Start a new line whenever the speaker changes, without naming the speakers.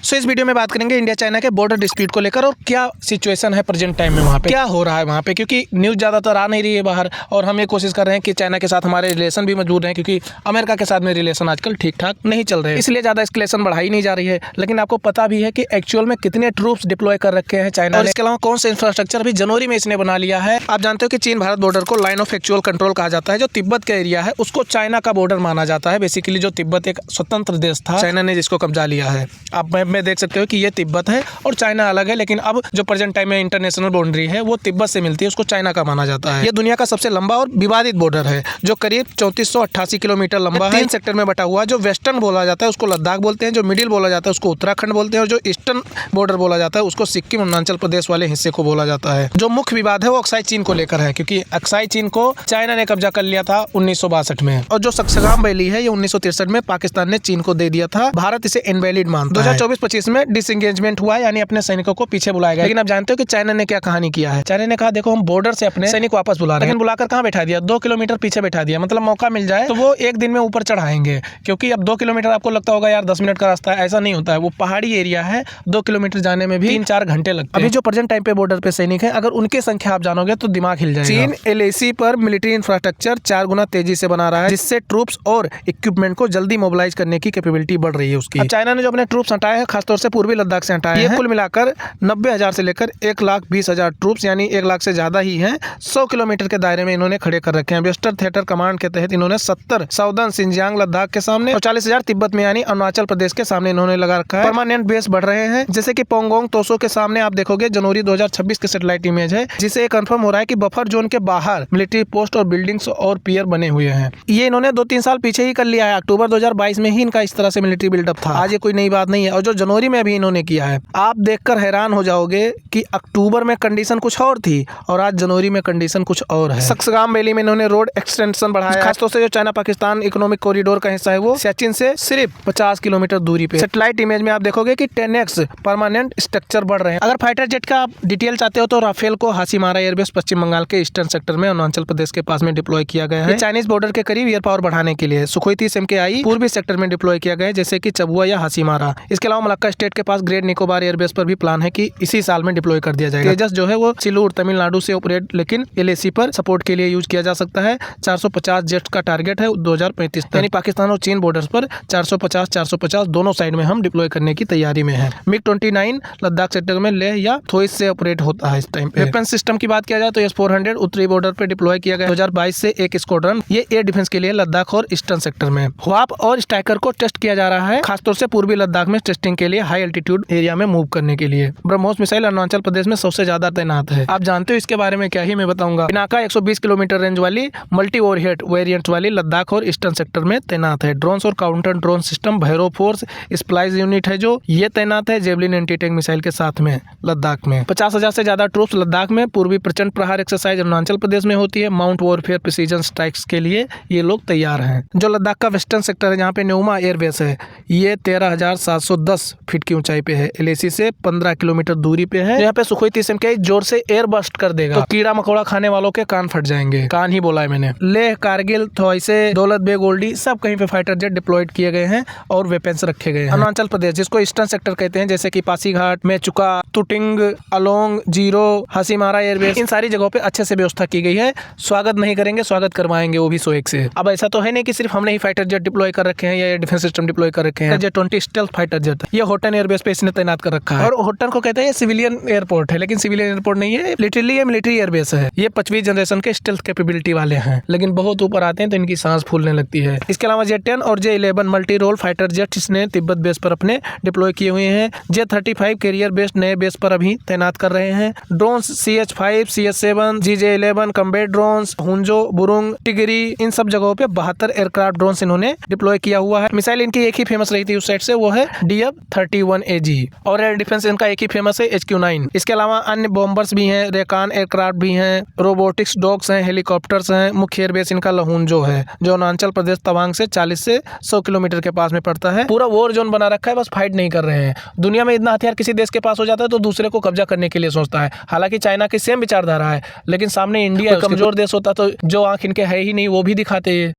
सो इस वीडियो में बात करेंगे इंडिया चाइना के बॉर्डर डिस्प्यूट को लेकर और क्या सिचुएशन है प्रेजेंट टाइम में, वहाँ पे क्या हो रहा है वहाँ पे, क्योंकि न्यूज़ ज़्यादातर आ नहीं रही है बाहर और हम ये कोशिश कर रहे हैं कि चाइना के साथ हमारे रिलेशन भी मजबूत रहें, क्योंकि अमेरिका के साथ में रिलेशन आजकल ठीक ठाक नहीं चल रहे हैं, इसलिए ज़्यादा एस्केलेशन बढ़ाई नहीं जा रही है। लेकिन आपको पता भी है कि एक्चुअल में कितने ट्रूप्स डिप्लॉय कर रखे हैं चाइना ने, इसके अलावा कौन सा इंफ्रास्ट्रक्चर भी जनवरी में इसने बना लिया है। आप जानते हो कि चीन भारत बॉर्डर को लाइन ऑफ एक्चुअल कंट्रोल कहा जाता है। जो तिब्बत का एरिया है उसको चाइना का बॉर्डर माना जाता है। बेसिकली जो तिब्बत एक स्वतंत्र देश था, चाइना ने जिसको कब्जा लिया है। आप मैप में देख सकते हो कि ये तिब्बत है और चाइना अलग है, लेकिन अब जो प्रेजेंट टाइम में इंटरनेशनल बाउंड्री है वो तिब्बत से मिलती है, उसको चाइना का माना जाता है। ये दुनिया का सबसे लंबा और विवादित बॉर्डर है जो करीब 3488 किलोमीटर लंबा है। 3 सेक्टर में बटा हुआ है। जो वेस्टर्न बोला जाता है उसको लद्दाख बोलते हैं, जो मिडिल बोला जाता है उसको उत्तराखंड बोलते हैं और जो ईस्टर्न बॉर्डर बोला जाता है उसको सिक्किम और अरुणाचल प्रदेश वाले हिस्से को बोला जाता है। जो मुख्य विवाद है वो अक्साई चीन को लेकर है, क्योंकि अक्साई चीन को चाइना ने कब्जा कर लिया था 1962 में, और जो सक्सगाम वैली है ये 1963 में पाकिस्तान ने चीन को दे दिया था। भारत इसे इनवैलिड मानता है। 2024-25 में डिसएंगेजमेंट हुआ, यानी अपने सैनिकों को पीछे बुलाया गया। लेकिन आप जानते हो कि चाइना ने क्या कहानी किया है। चाइना ने कहा देखो हम बॉर्डर से अपने सैनिक वापस बुला रहे हैं, लेकिन बुलाकर कहाँ बैठा दिया, 2 किलोमीटर पीछे बैठा दिया। मतलब मौका मिल जाए तो वो एक दिन में ऊपर चढ़ाएंगे, क्योंकि अब 2 किलोमीटर आपको लगता होगा यार 10 मिनट का रास्ता है, ऐसा नहीं होता है। वो पहाड़ी एरिया है, 2 किलोमीटर जाने में भी 3-4 घंटे लगते हैं। अभी जो प्रेजेंट टाइम पे बॉर्डर पे सैनिक है, अगर उनकी संख्या आप जानोगे तो दिमाग हिल जाएगा। चीन एलएसी पर मिलिट्री इंफ्रास्ट्रक्चर 4 गुना तेजी से बना रहा है, जिससे ट्रूप्स और इक्विपमेंट को जल्दी मोबिलाइज करने की कैपेबिलिटी बढ़ रही है उसकी। अब चाइना ने जो अपने ट्रूप्स हटाए हैं, खासतौर से पूर्वी लद्दाख से हटाए हैं, कुल मिलाकर 90,000 से लेकर 1,20,000 ट्रूप्स, यानी 1 लाख से ज्यादा ही हैं, 100 किलोमीटर के दायरे में इन्होंने खड़े कर रखे हैं। वेस्टर्न थिएटर कमांड के तहत इन्होंने 70 साउदर्न सिंजियांग लद्दाख के सामने और 40,000 तिब्बत में यानी अरुणाचल प्रदेश के सामने इन्होंने लगा रखा है। परमानेंट बेस बढ़ रहे हैं, जैसे कि पोंगोंग तोसो के सामने आप देखोगे जनवरी 2026 के सैटेलाइट इमेज है, जिसे कंफर्म हो रहा है कि बफर जोन के बाहर मिलिट्री पोस्ट और बिल्डिंग्स और पियर बने हुए हैं। ये इन्होंने 2-3 साल पीछे ही कर लिया है। अक्टूबर 2022 में ही इनका इस तरह से मिलिट्री बिल्डअप था। आज ये कोई नई बात नहीं है। और जो जनवरी में अभी इन्होंने किया है, आप देखकर हैरान हो जाओगे कि अक्टूबर में कंडीशन कुछ और थी और आज जनवरी में कंडीशन कुछ और है। सक्सगाम वैली में इन्होंने रोड एक्सटेंशन बढ़ाया, खासतौर से जो चाइना पाकिस्तान इकोनॉमिक कॉरिडोर का हिस्सा है वो सियाचिन से सिर्फ 50 किलोमीटर दूरी पे। सैटेलाइट इमेज में आप देखोगे कि 10x परमानेंट स्ट्रक्चर बढ़ रहे हैं। अगर फाइटर जेट का आप डिटेल चाहते हो तो राफेल को हासीमारा एयरबेस पश्चिम बंगाल के ईस्टर्न सेक्टर में अरुणाचल प्रदेश के पास में डिप्लॉय किया गया है। चाइनीज बॉर्डर के करीब एयर पावर बढ़ाने के लिए सुखोई 30 MKI पूर्वी सेक्टर में डिप्लॉय किया गया है, जैसे कि चबुआ या हासीमारा। इसके अलावा मलक्का स्टेट के पास ग्रेट निकोबार एयरबेस पर भी प्लान है कि इसी साल में डिप्लॉय कर दिया जाएगा। तेजस जो है वो चिलूर तमिलनाडु से ऑपरेट, लेकिन एलएसी पर सपोर्ट के लिए यूज किया जा सकता है। 450 जेट्स का टारगेट है 2035 तक, यानी पाकिस्तान और चीन बॉर्डर्स पर 450 दोनों साइड में हम डिप्लॉय करने की तैयारी में है। MiG-29 लद्दाख सेक्टर में लेह या थोइस से ऑपरेट होता है इस टाइम पे। वेपन सिस्टम की बात किया जाए तो S-400 उत्तरी बॉर्डर पे डिप्लॉय किया गया 2022 से एक स्क्वाड्रन, ये एयर डिफेंस के लिए लद्दाख और ईस्टर्न सेक्टर में। ह्वाप और स्ट्राइकर को टेस्ट किया जा रहा है, खासतौर से पूर्वी लद्दाख में टेस्टिंग के लिए, हाई एल्टीट्यूड एरिया में मूव करने के लिए। ब्रह्मोस मिसाइल अरुणाचल प्रदेश में सबसे ज्यादा तैनात है। आप जानते हो इसके बारे में क्या ही मैं बताऊंगा। पिनाका 120 किलोमीटर रेंज वाली मल्टी ओवरहेड वेरिएंट वाली लद्दाख और ईस्टर्न सेक्टर में तैनात है। ड्रोन्स और counter drone system Bhairav force splice unit है जो ये तैनात है जेवलिन एंटी टैंक मिसाइल के साथ में लद्दाख में। 50,000 से ज्यादा ट्रूप्स लद्दाख में। पूर्वी प्रचंड प्रहार एक्सरसाइज अरुणाचल प्रदेश में होती है। माउंट वॉरफेयर प्रिसीजन स्ट्राइक्स के लिए ये लोग तैयार हैं। जो लद्दाख का वेस्टर्न सेक्टर है जहाँ पे न्यूमा एयरबेस है, ये 13,710 फीट की ऊंचाई पे है। एलएसी से 15 किलोमीटर दूरी पे है। यहाँ पे सुखोई 30 MKI जोर से एयर बस्ट कर देगा तो कीड़ा मकोड़ा खाने वालों के कान फट जाएंगे। कान ही बोला है मैंने। लेह, कारगिल, थोइसे, दौलत बेग ओल्डी सब कहीं पे फाइटर जेट डिप्लॉयड किए गए हैं और वेपन्स रखे गए हैं। अरुणाचल प्रदेश जिसको ईस्टर्न सेक्टर कहते हैं, जैसे कि पासीघाट, मेचुका, तुटिंग, अलोंग, जीरो, हासीमारा एयरबेस, इन सारी जगहों पे अच्छे से व्यवस्था की गई है। स्वागत नहीं करेंगे, स्वागत करवाएंगे, वो भी 101 से। अब ऐसा तो है नहीं कि सिर्फ हमने ही फाइटर जेट डिप्लॉय कर रखे हैं या एयर डिफेंस सिस्टम डिप्लॉय कर रखे हैं। J-20 स्टेल्थ फाइटर जेट ये होटन एयरबेस पे इसने तैनात कर रखा है, और होटन को कहते हैं सिविलियन एयरपोर्ट है, लेकिन सिविलियन एयरपोर्ट नहीं है, लिटरली ये मिलिट्री एयरबेस है। ये 5वीं जनरेशन के स्टेल्थ कैपेबिलिटी वाले हैं, लेकिन बहुत ऊपर आते हैं तो इनकी सांस फूलने लगती है। इसके अलावा J-10 और J-11 multi role fighter jet इसने तिब्बत बेस पर अपने डिप्लॉय किए हुए हैं। J-35 कैरियर बेस्ड नए बेस पर अभी तैनात कर रहे हैं। Drones CH-5, CS-7, GJ-11 combat drones, हुंजो, बुरुंग, टिगरी, इन सब जगहों पे 72 एयरक्राफ्ट ड्रोन्स इन्होंने डिप्लॉय किया हुआ है। मिसाइल इनकी एक ही फेमस रही थी उस साइड से, वो है DF-31AG, और एयर डिफेंस इनका एक ही फेमस है HQ-9। इसके अलावा अन्य बॉम्बर्स भी हैं, रेकान एयरक्राफ्ट भी हैं, रोबोटिक्स डॉग्स हैं, हेलीकॉप्टर्स हैं। मुख्य एयरबेस इनका लहुंजो है जो अरुणाचल प्रदेश तवांग से 40 से 100 किलोमीटर के पास में पड़ता है। पूरा वॉर जोन बना रखा है, बस फाइट नहीं कर रहे हैं। दुनिया में इतना हथियार किसी देश के पास हो जाता है तो दूसरे को कब्जा करने के लिए सोचता है। हालांकि चाइना की सेम विचारधारा है, लेकिन सामने इंडिया कमजोर देश होता तो जो आंख इनके है ही नहीं वो भी दिखाते हैं।